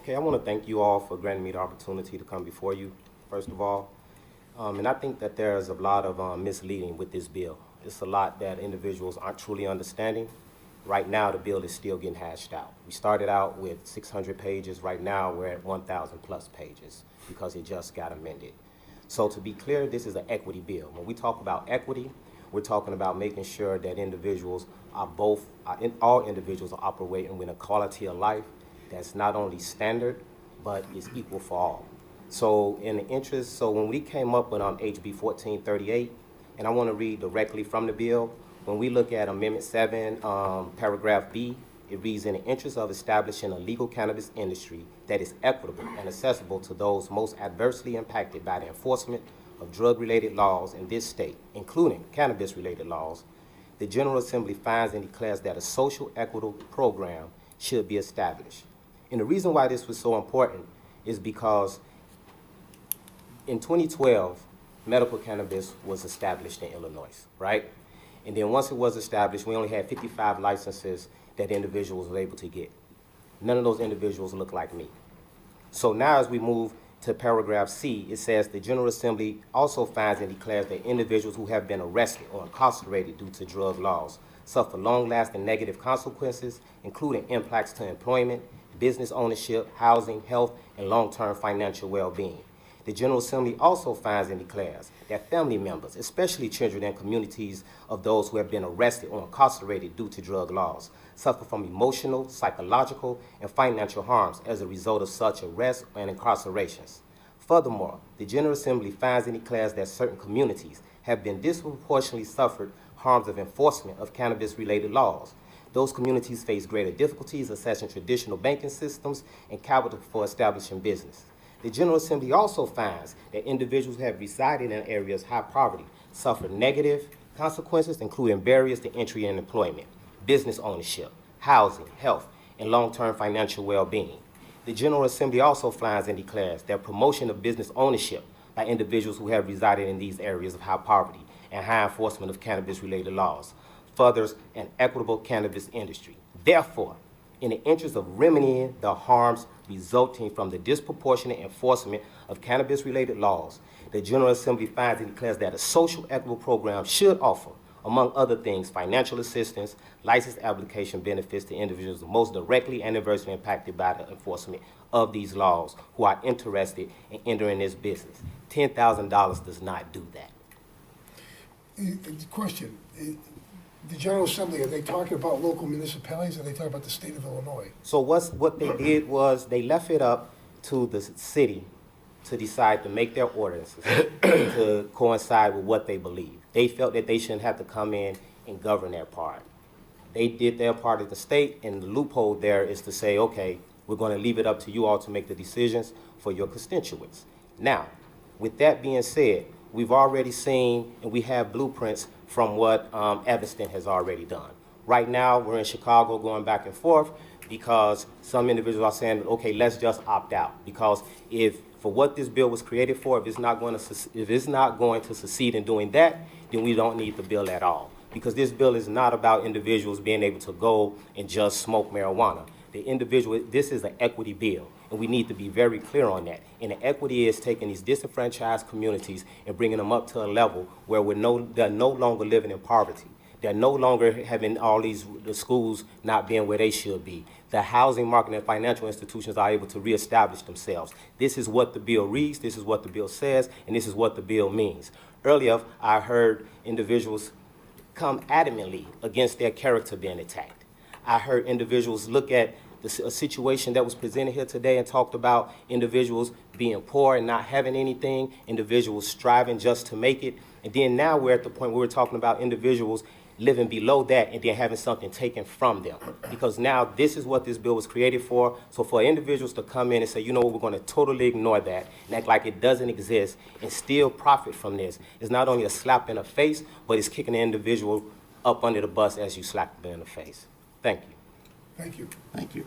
Okay, I want to thank you all for granting me the opportunity to come before you, first of all. And I think that there's a lot of misleading with this bill. It's a lot that individuals aren't truly understanding. Right now, the bill is still getting hashed out. We started out with 600 pages. Right now, we're at 1,000 plus pages because it just got amended. So to be clear, this is an equity bill. When we talk about equity, we're talking about making sure that individuals are all individuals are operating with a quality of life that's not only standard, but is equal for all. So in the interest, so when we came up with HB 1438, and I want to read directly from the bill, when we look at Amendment 7, paragraph B, it reads, in the interest of establishing a legal cannabis industry that is equitable and accessible to those most adversely impacted by the enforcement of drug-related laws in this state, including cannabis-related laws, the General Assembly finds and declares that a social equitable program should be established. And the reason why this was so important is because in 2012, medical cannabis was established in Illinois, right? And then once it was established, we only had 55 licenses that individuals were able to get. None of those individuals look like me. So now as we move to paragraph C, it says the General Assembly also finds and declares that individuals who have been arrested or incarcerated due to drug laws suffer long-lasting negative consequences, including impacts to employment, business ownership, housing, health, and long-term financial well-being. The General Assembly also finds and declares that family members, especially children and communities of those who have been arrested or incarcerated due to drug laws, suffer from emotional, psychological, and financial harms as a result of such arrests and incarcerations. Furthermore, the General Assembly finds and declares that certain communities have been disproportionately suffered harms of enforcement of cannabis-related laws. Those communities face greater difficulties accessing traditional banking systems and capital for establishing business. The General Assembly also finds that individuals who have resided in areas of high poverty suffer negative consequences, including barriers to entry and employment, business ownership, housing, health, and long-term financial well-being. The General Assembly also finds and declares that promotion of business ownership by individuals who have resided in these areas of high poverty and high enforcement of cannabis-related laws furthers an equitable cannabis industry. Therefore, in the interest of remedying the harms resulting from the disproportionate enforcement of cannabis-related laws, the General Assembly finds and declares that a social equitable program should offer, among other things, financial assistance, license application benefits to individuals most directly and adversely impacted by the enforcement of these laws who are interested in entering this business. $10,000 does not do that. Question. The General Assembly, are they talking about local municipalities or are they talking about the state of Illinois? So what they did was they left it up to the city to decide to make their ordinances to coincide with what they believe. They felt that they shouldn't have to come in and govern their part. They did their part of the state, and the loophole there is to say, okay, we're going to leave it up to you all to make the decisions for your constituents. Now, with that being said, we've already seen and we have blueprints from what Evanston has already done. Right now, we're in Chicago going back and forth because some individuals are saying, okay, let's just opt out. Because if, for what this bill was created for, if it's not going to succeed in doing that, then we don't need the bill at all. Because this bill is not about individuals being able to go and just smoke marijuana. This is an equity bill, and we need to be very clear on that. And the equity is taking these disenfranchised communities and bringing them up to a level where they're no longer living in poverty. They're no longer having the schools not being where they should be. The housing market and financial institutions are able to reestablish themselves. This is what the bill reads, this is what the bill says, and this is what the bill means. Earlier, I heard individuals come adamantly against their character being attacked. I heard individuals look at a situation that was presented here today and talked about individuals being poor and not having anything, individuals striving just to make it. And then now we're at the point where we're talking about individuals living below that and then having something taken from them. Because now this is what this bill was created for. So for individuals to come in and say, you know what, we're going to totally ignore that and act like it doesn't exist and still profit from this is not only a slap in the face, but it's kicking the individual up under the bus as you slap them in the face. Thank you. Thank you. Thank you.